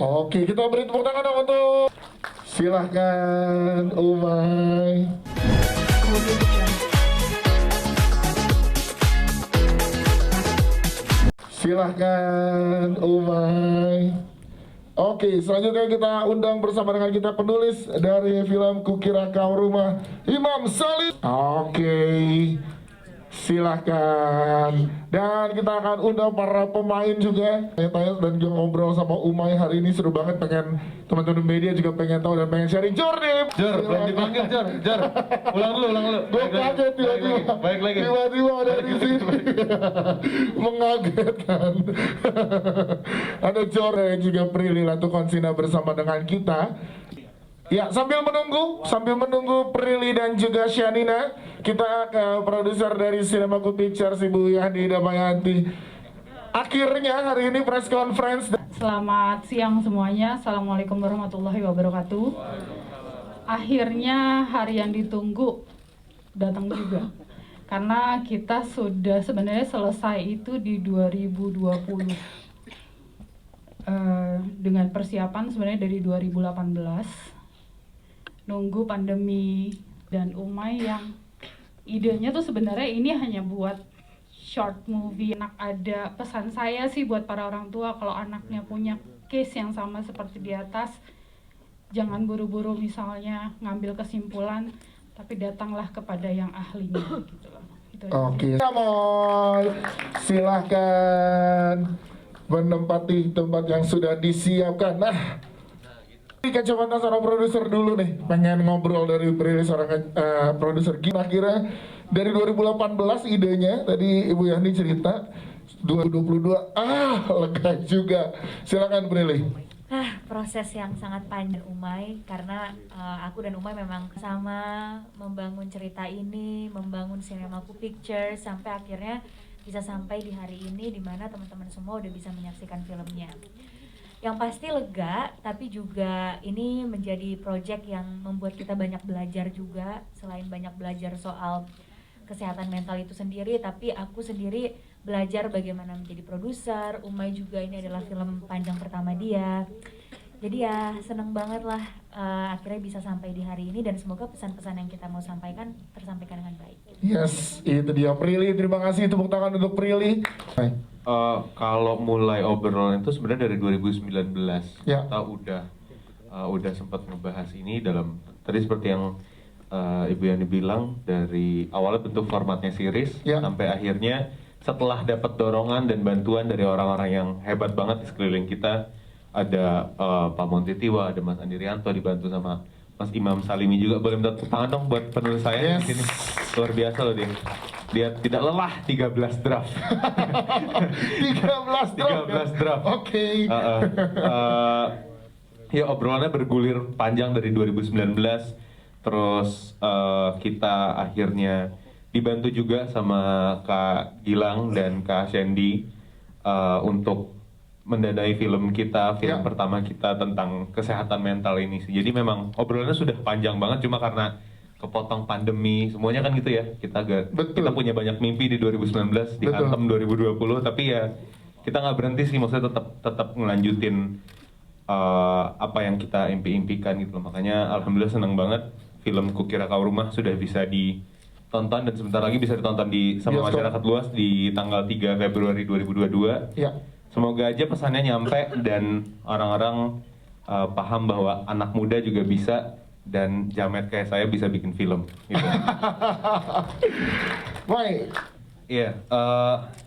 Oke, kita beri tepuk tangan dong untuk silahkan Umay. Silahkan Umay. Oke, selanjutnya kita undang bersama dengan kita penulis dari film Kukira Kau Rumah, Imam Salim. Oke, silahkan. Dan kita akan undang para pemain juga. Tanya dan juga ngobrol sama Umay hari ini seru banget. Pengen teman-teman media juga pengen tahu dan pengen sharing. Jor nih. Jor, belum dipanggil Jor. Jor, ulang dulu. Gue kaget tiba-tiba. Baik lagi. Tiba-tiba ada di sini. Mengagetkan. Ada Jor dan juga Prilly Latukonsina bersama dengan kita. Ya, sambil menunggu Prilly dan juga Shanina, kita ke produser dari Cinemaku Pictures, Ibu Yani Damayanti. Akhirnya hari ini press conference. Selamat siang semuanya. Assalamualaikum warahmatullahi wabarakatuh. Akhirnya hari yang ditunggu datang juga. Karena kita sudah sebenarnya selesai itu di 2020. Dengan persiapan sebenarnya dari 2018. Nunggu pandemi dan Umay yang idenya tuh sebenarnya ini hanya buat short movie. Ada pesan saya sih buat para orang tua, kalau anaknya punya case yang sama seperti di atas, jangan buru-buru misalnya ngambil kesimpulan, tapi datanglah kepada yang ahlinya gitu loh. Oke, Kamol, silahkan menempati tempat yang sudah disiapkan. Nah, kacamata seorang produser dulu nih, pengen ngobrol dari Prilly seorang produser. Kira-kira dari 2018 idenya, tadi Ibu Yani cerita 2022, lega juga. Silakan Prilly. Proses yang sangat panjang Umay, karena aku dan Umay memang sama membangun cerita ini, membangun Cinemaku Pictures sampai akhirnya bisa sampai di hari ini di mana teman-teman semua udah bisa menyaksikan filmnya. Yang pasti lega, tapi juga ini menjadi project yang membuat kita banyak belajar juga. Selain banyak belajar soal kesehatan mental itu sendiri, tapi aku sendiri belajar bagaimana menjadi produser. Umay juga ini adalah film panjang pertama dia. Jadi ya seneng banget lah akhirnya bisa sampai di hari ini, dan semoga pesan-pesan yang kita mau sampaikan tersampaikan dengan baik. Yes, itu dia Prilly. Terima kasih, tepuk tangan untuk Prilly. Kalau mulai obrolan itu sebenarnya dari 2019 Ya. kita udah sempat ngebahas ini dalam tadi seperti yang Ibu Yani bilang, dari awalnya bentuk formatnya series Ya. sampai akhirnya setelah dapat dorongan dan bantuan dari orang-orang yang hebat banget di sekeliling kita, ada Pak Montitiwa, ada Mas Andi Rianto, dibantu sama Mas Imam Salimi juga. Boleh minta tepuk tangan dong buat penulis saya di sini. Luar biasa loh dia. Dia tidak lelah 13 draft. 13 draft. 13 draft. Oke. Ya obrolannya bergulir panjang dari 2019. Terus kita akhirnya dibantu juga sama Kak Gilang dan Kak Shandy untuk mendanai film kita, film pertama kita tentang kesehatan mental ini sih. Jadi memang obrolannya sudah panjang banget, cuma karena kepotong pandemi semuanya kan gitu ya. Kita punya banyak mimpi di 2019, dihantam 2020, tapi ya kita nggak berhenti sih, maksudnya tetap ngelanjutin apa yang kita impikan gitu loh. Makanya alhamdulillah senang banget film Kukira Kau Rumah sudah bisa ditonton dan sebentar lagi bisa ditonton sama masyarakat luas di tanggal 3 Februari 2022. Ya. Semoga aja pesannya nyampe dan orang-orang paham bahwa anak muda juga bisa, dan jamet kayak saya bisa bikin film gitu. Baik. Iya,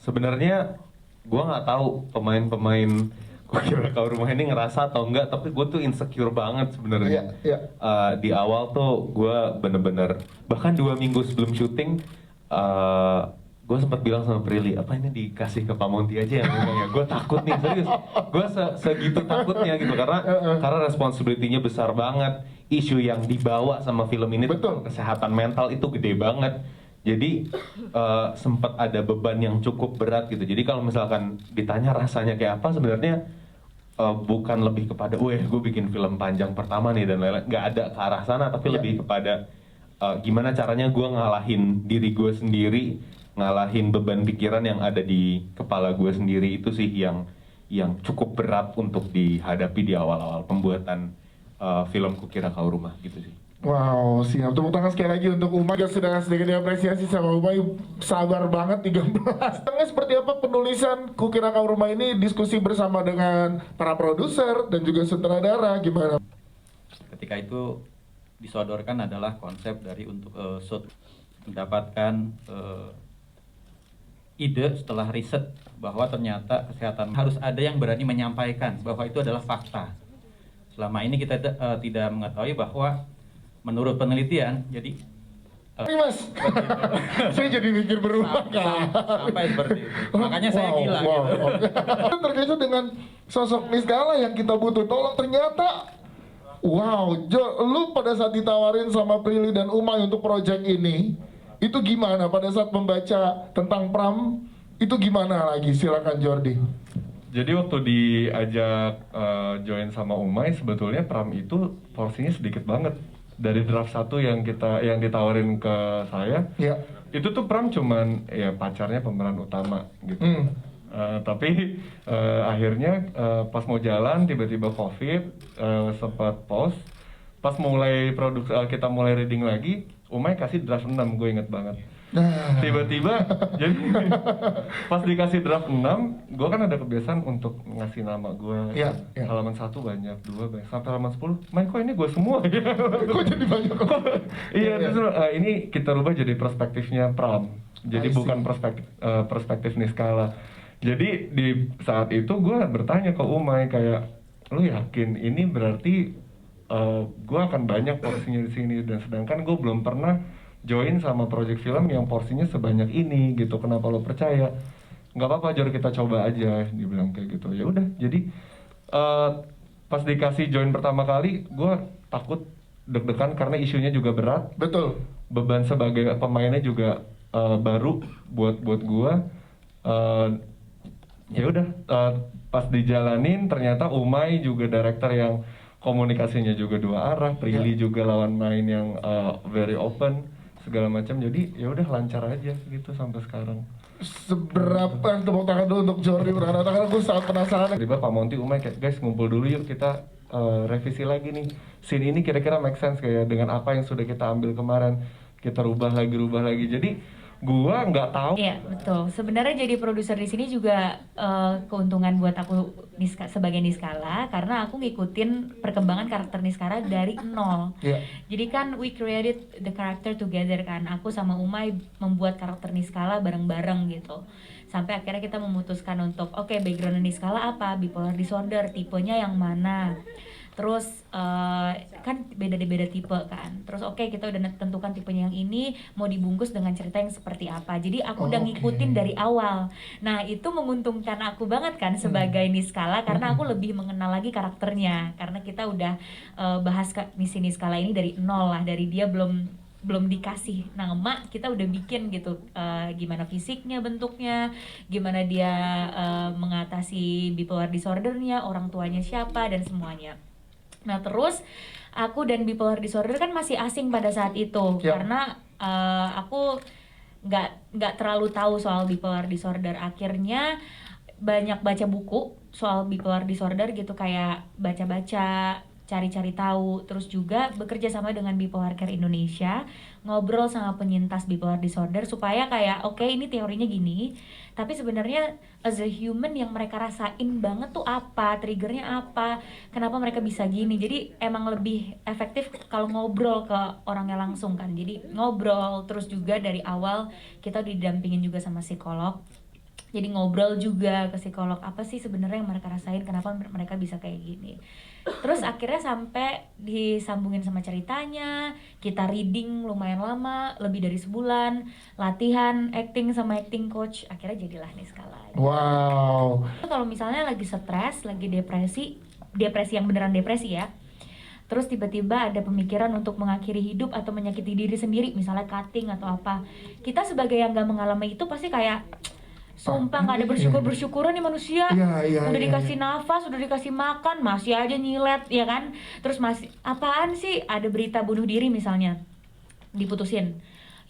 sebenarnya gue nggak tahu pemain-pemain Kukira Kau Rumah ini ngerasa atau enggak, tapi gue tuh insecure banget sebenarnya. Di awal tuh gue bener-bener, bahkan 2 minggu sebelum syuting, gue sempat bilang sama Prilly, apa ini dikasih ke Pak Monti aja yang ngomongnya. Gue takut nih, serius. Gue segitu takutnya gitu, karena responsibility-nya besar banget. Isu yang dibawa sama film ini tentang kesehatan mental itu gede banget. Jadi sempat ada beban yang cukup berat gitu. Jadi kalau misalkan ditanya rasanya kayak apa, sebenarnya bukan lebih kepada, gue bikin film panjang pertama nih dan lain-lain. Nggak ada ke arah sana, tapi lebih kepada gimana caranya gue ngalahin diri gue sendiri, ngalahin beban pikiran yang ada di kepala gue sendiri. Itu sih yang yang cukup berat untuk dihadapi di awal-awal pembuatan film Kukira Kau Rumah gitu sih. Wow, siap. Tepuk tangan sekali lagi untuk Umay. Sudah sedikit diapresiasi sama Umay. Sabar banget 13. Tengah seperti apa penulisan Kukira Kau Rumah ini, diskusi bersama dengan para produser dan juga sutradara, gimana? Ketika itu disodorkan adalah konsep dari untuk shoot, mendapatkan ide setelah riset bahwa ternyata kesehatan harus ada yang berani menyampaikan bahwa itu adalah fakta. Selama ini kita tidak mengetahui bahwa menurut penelitian, jadi Ini Mas, saya jadi mikir berubah kan? sampai seperti itu. Makanya saya gila gitu. Terkait dengan sosok Niskala yang kita butuh tolong, ternyata wow, Jo, lu pada saat ditawarin sama Prilly dan Umay untuk project ini, itu gimana pada saat membaca tentang Pram? Itu gimana lagi? Silakan Jordi. Jadi waktu diajak join sama Umay, sebetulnya Pram itu porsinya sedikit banget. Dari draft 1 yang ditawarin ke saya, Ya. itu tuh Pram cuman ya pacarnya pemeran utama gitu. Tapi akhirnya pas mau jalan tiba-tiba COVID, sempat pause. Pas mulai kita mulai reading lagi, Umay kasih draft 6, gue inget banget. Tiba-tiba jadi pas dikasih draft 6, gue kan ada kebiasaan untuk ngasih nama gue. Ya. Halaman 1 banyak, 2 banyak, sampai halaman 10 main kok ini gue semua ya. Kok jadi banyak? Iya, terus ini kita rubah jadi perspektifnya Pram. Jadi bukan perspektif Niskala. Jadi di saat itu gue bertanya ke Umay kayak, lu yakin ini berarti gue akan banyak porsinya di sini, dan sedangkan gue belum pernah join sama project film yang porsinya sebanyak ini gitu. Kenapa lo percaya? Nggak apa-apa Jor, kita coba aja, dibilang kayak gitu. Ya udah, jadi pas dikasih join pertama kali, gue takut, deg-degan karena isunya juga berat. Betul. Beban sebagai pemainnya juga baru buat gue. Ya udah, pas dijalanin ternyata Umay juga director yang komunikasinya juga dua arah, Prilly juga lawan main yang very open segala macam. Jadi ya udah lancar aja gitu sampai sekarang. Seberapa, tepuk tangan dulu untuk Jordi, karena gue sangat penasaran. Tiba Pak Monty, Umay kayak, guys ngumpul dulu yuk, kita revisi lagi nih scene ini, kira-kira make sense kayak dengan apa yang sudah kita ambil kemarin, kita rubah lagi. Jadi gua nggak tahu. Iya betul. Sebenarnya jadi produser di sini juga keuntungan buat aku sebagai Niskala, karena aku ngikutin perkembangan karakter Niskala dari nol. Iya. Jadi kan we created the character together kan. Aku sama Umay membuat karakter Niskala bareng-bareng gitu. Sampai akhirnya kita memutuskan untuk oke, background Niskala apa, bipolar disorder, tipenya yang mana. Terus kan beda-beda tipe kan. Terus oke, kita udah tentukan tipenya yang ini, mau dibungkus dengan cerita yang seperti apa. Jadi aku udah ngikutin dari awal. Nah itu menguntungkan aku banget kan sebagai Niskala, karena aku lebih mengenal lagi karakternya. Karena kita udah bahas misi Niskala ini dari nol lah, dari dia belum dikasih nama, kita udah bikin gitu, gimana fisiknya, bentuknya, gimana dia mengatasi bipolar disordernya, orang tuanya siapa, dan semuanya. Nah terus aku dan bipolar disorder kan masih asing pada saat itu, karena aku nggak terlalu tahu soal bipolar disorder. Akhirnya banyak baca buku soal bipolar disorder gitu, kayak baca-baca, cari-cari tahu, terus juga bekerja sama dengan Bipolar Care Indonesia, ngobrol sama penyintas bipolar disorder supaya kayak oke, ini teorinya gini, tapi sebenarnya as a human yang mereka rasain banget tuh apa, triggernya apa, kenapa mereka bisa gini. Jadi emang lebih efektif kalau ngobrol ke orangnya langsung kan. Jadi ngobrol, terus juga dari awal kita didampingin juga sama psikolog. Jadi ngobrol juga ke psikolog, apa sih sebenarnya yang mereka rasain, kenapa mereka bisa kayak gini. Terus akhirnya sampai disambungin sama ceritanya, kita reading lumayan lama, lebih dari sebulan, latihan acting sama acting coach, akhirnya jadilah Niskala. Wow. Kalau misalnya lagi stres, lagi depresi yang beneran depresi ya, terus tiba-tiba ada pemikiran untuk mengakhiri hidup atau menyakiti diri sendiri, misalnya cutting atau apa, kita sebagai yang gak mengalami itu pasti kayak sumpah gak ada bersyukuran nih manusia. Udah dikasih nafas, udah dikasih makan, masih aja nyilet, ya kan. Terus masih, apaan sih, ada berita bunuh diri misalnya, diputusin,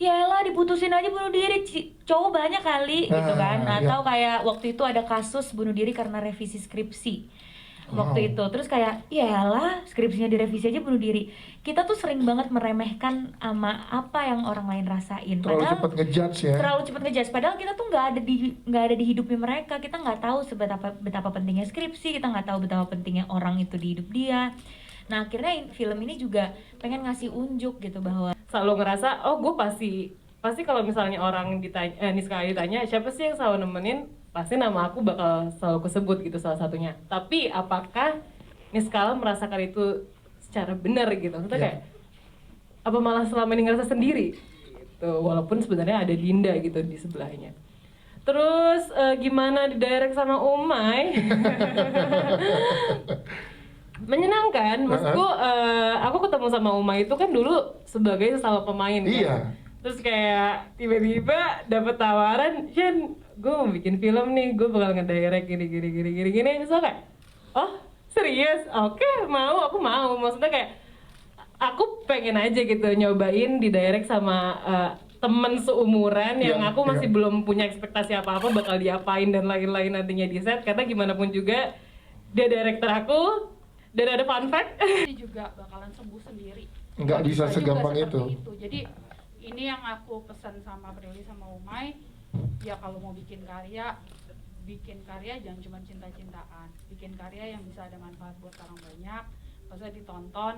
yaelah diputusin aja bunuh diri, cowok banyak kali gitu kan. iya. Atau kayak waktu itu ada kasus bunuh diri karena revisi skripsi waktu itu. Terus kayak yaelah skripsinya direvisi aja bunuh diri. Kita tuh sering banget meremehkan sama apa yang orang lain rasain. Terlalu cepat ngejudge ya. Terlalu cepat ngejudge. Padahal kita tuh nggak ada di hidupnya mereka. Kita nggak tahu betapa pentingnya skripsi. Kita nggak tahu betapa pentingnya orang itu di hidup dia. Nah akhirnya film ini juga pengen ngasih unjuk gitu bahwa selalu ngerasa oh gue pasti kalau misalnya orang ditanya Niska ditanya siapa sih yang selalu nemenin, pasti nama aku bakal selalu kesebut gitu salah satunya. Tapi apakah Niskala merasakan itu secara benar gitu? Maksudnya kayak apa malah selama ini ngerasa sendiri gitu, walaupun sebenarnya ada Dinda gitu di sebelahnya. Terus gimana di direct sama Umay? Menyenangkan, maksudku aku ketemu sama Umay itu kan dulu sebagai sesama pemain kan. Iya. Terus kayak tiba-tiba dapet tawaran, Shen, gue mau bikin film nih, gue bakal ngedirect gini. Terus kayak, oh serius? Oke, aku mau. Maksudnya kayak, aku pengen aja gitu nyobain di direct sama temen seumuran yang aku masih belum punya ekspektasi apa-apa bakal diapain dan lain-lain nantinya di set. Karena gimana pun juga, dia director aku, dan ada fun fact. Ini juga bakalan sembuh sendiri. Nggak bisa juga segampang seperti itu. Jadi ini yang aku pesan sama Prilly sama Umay, ya kalau mau bikin karya jangan cuma cinta-cintaan, bikin karya yang bisa ada manfaat buat orang banyak, maksudnya ditonton.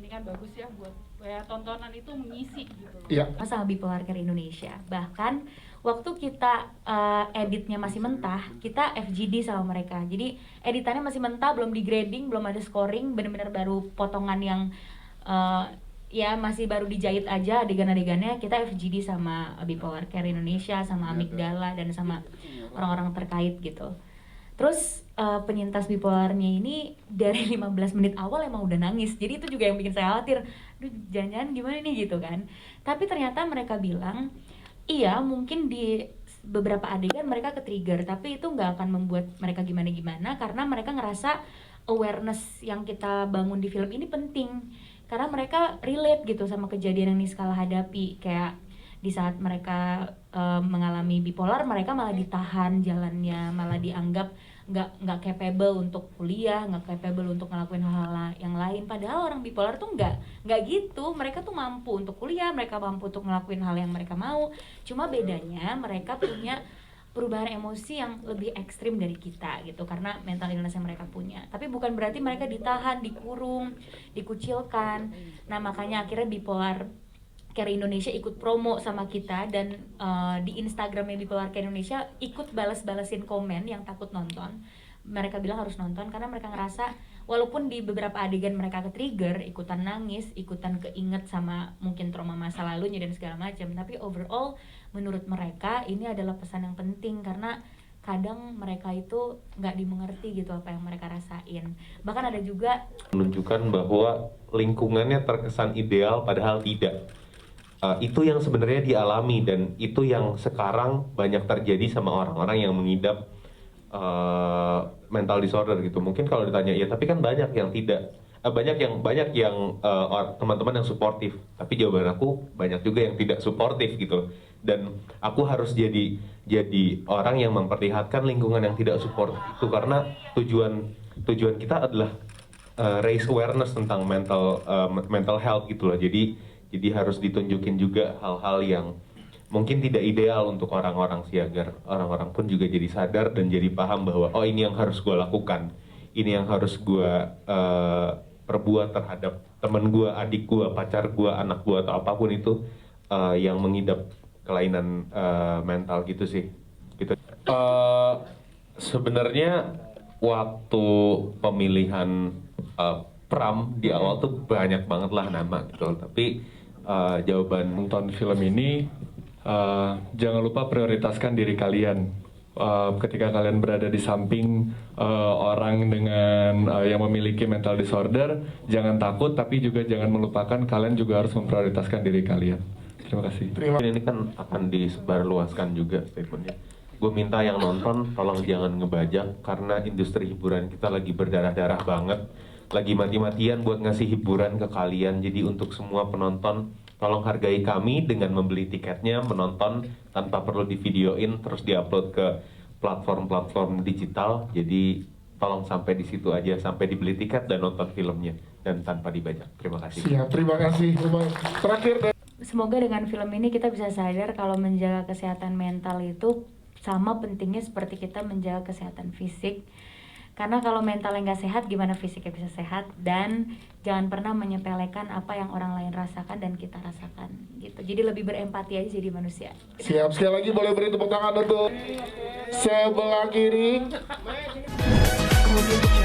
Ini kan bagus ya buat tontonan itu mengisi gitu loh. Iya. sama Bipolar Care Indonesia. Bahkan waktu kita editnya masih mentah, kita FGD sama mereka. Jadi editannya masih mentah, belum di grading, belum ada scoring, bener-bener baru potongan yang ya masih baru dijahit aja adegan-adegannya. Kita FGD sama Bipolar Care Indonesia, sama Amigdala dan sama orang-orang terkait gitu. Terus penyintas bipolarnya ini dari 15 menit awal emang udah nangis. Jadi itu juga yang bikin saya khawatir. Duh, jangan-jangan gimana nih gitu kan. Tapi ternyata mereka bilang, iya mungkin di beberapa adegan mereka ke-trigger, tapi itu nggak akan membuat mereka gimana-gimana karena mereka ngerasa awareness yang kita bangun di film ini penting. Karena mereka relate gitu sama kejadian yang Niskala hadapi. Kayak di saat mereka mengalami bipolar, mereka malah ditahan jalannya, malah dianggap nggak capable untuk kuliah, nggak capable untuk ngelakuin hal-hal yang lain. Padahal orang bipolar tuh nggak gitu. Mereka tuh mampu untuk kuliah, mereka mampu untuk ngelakuin hal yang mereka mau. Cuma bedanya mereka punya perubahan emosi yang lebih ekstrim dari kita gitu, karena mental illness yang mereka punya. Tapi bukan berarti mereka ditahan, dikurung, dikucilkan. Nah makanya akhirnya Bipolar Care Indonesia ikut promo sama kita, dan di Instagramnya Bipolar Care Indonesia ikut balas-balasin komen yang takut nonton. Mereka bilang harus nonton karena mereka ngerasa walaupun di beberapa adegan mereka ke-trigger, ikutan nangis, ikutan keinget sama mungkin trauma masa lalunya dan segala macam, tapi overall menurut mereka ini adalah pesan yang penting karena kadang mereka itu nggak dimengerti gitu apa yang mereka rasain. Bahkan ada juga menunjukkan bahwa lingkungannya terkesan ideal padahal tidak. Itu yang sebenarnya dialami dan itu yang sekarang banyak terjadi sama orang-orang yang mengidap mental disorder gitu. Mungkin kalau ditanya ya, tapi kan banyak yang tidak, banyak yang teman-teman yang suportif. Tapi jawaban aku banyak juga yang tidak suportif gitu. Dan aku harus jadi orang yang memperlihatkan lingkungan yang tidak support itu karena tujuan kita adalah raise awareness tentang mental health gitu loh. Jadi harus ditunjukin juga hal-hal yang mungkin tidak ideal untuk orang-orang sih, agar orang-orang pun juga jadi sadar dan jadi paham bahwa oh ini yang harus gue lakukan, ini yang harus gue perbuat terhadap teman gue, adik gue, pacar gue, anak gue atau apapun itu yang mengidap kelainan mental gitu sih. Gitu. Sebenarnya waktu pemilihan Pram di awal tuh banyak banget lah nama gitu, tapi jawaban Nonton film ini, jangan lupa prioritaskan diri kalian. Ketika kalian berada di samping orang dengan yang memiliki mental disorder, jangan takut, tapi juga jangan melupakan kalian juga harus memprioritaskan diri kalian. Terima kasih. Ini kan akan disebarluaskan juga statementnya. Gue minta yang nonton tolong jangan ngebajak karena industri hiburan kita lagi berdarah-darah banget, lagi mati-matian buat ngasih hiburan ke kalian. Jadi untuk semua penonton tolong hargai kami dengan membeli tiketnya, menonton tanpa perlu divideoin terus diupload ke platform-platform digital. Jadi tolong sampai di situ aja, sampai dibeli tiket dan nonton filmnya dan tanpa dibajak. Terima kasih. Siap, terima kasih. Terakhir Semoga dengan film ini kita bisa sadar kalau menjaga kesehatan mental itu sama pentingnya seperti kita menjaga kesehatan fisik. Karena kalau mentalnya nggak sehat, gimana fisiknya bisa sehat? Dan jangan pernah menyepelekan apa yang orang lain rasakan dan kita rasakan. Gitu. Jadi lebih berempati aja jadi manusia. siap, sekali lagi boleh beri tepuk tangan untuk sebelah kiri. Kemudian